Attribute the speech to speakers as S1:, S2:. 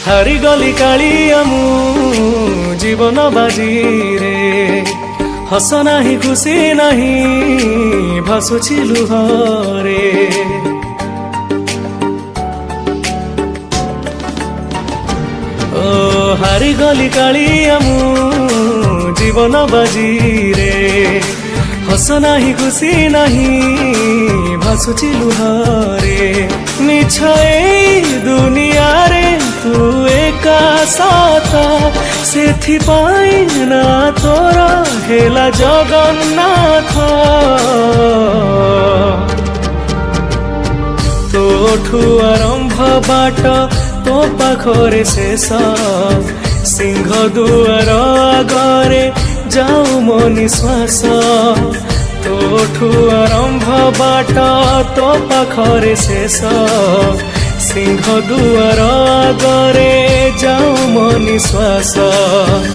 S1: हारिगली कालिया मु जीवन बाजी रे हस नाही खुशी नहीं भासुछि लुहरे ओ हारिगली कालिया मु जीवन बाजी रे हस नाही खुशी नहीं भासुछि लुहरे मिछ ए दुनिया रे तू एका साथा सेथि पाई ना तोरा हेला जगन्नाथ तोठू आरंभ बाट तो पाखरे शेष सिंह दुआर आगरे जाऊ मो निश्वास तोठू आरंभ बाट तो पाखरे शेष सिंह दुआर आगरे जाऊ मो निश्वास।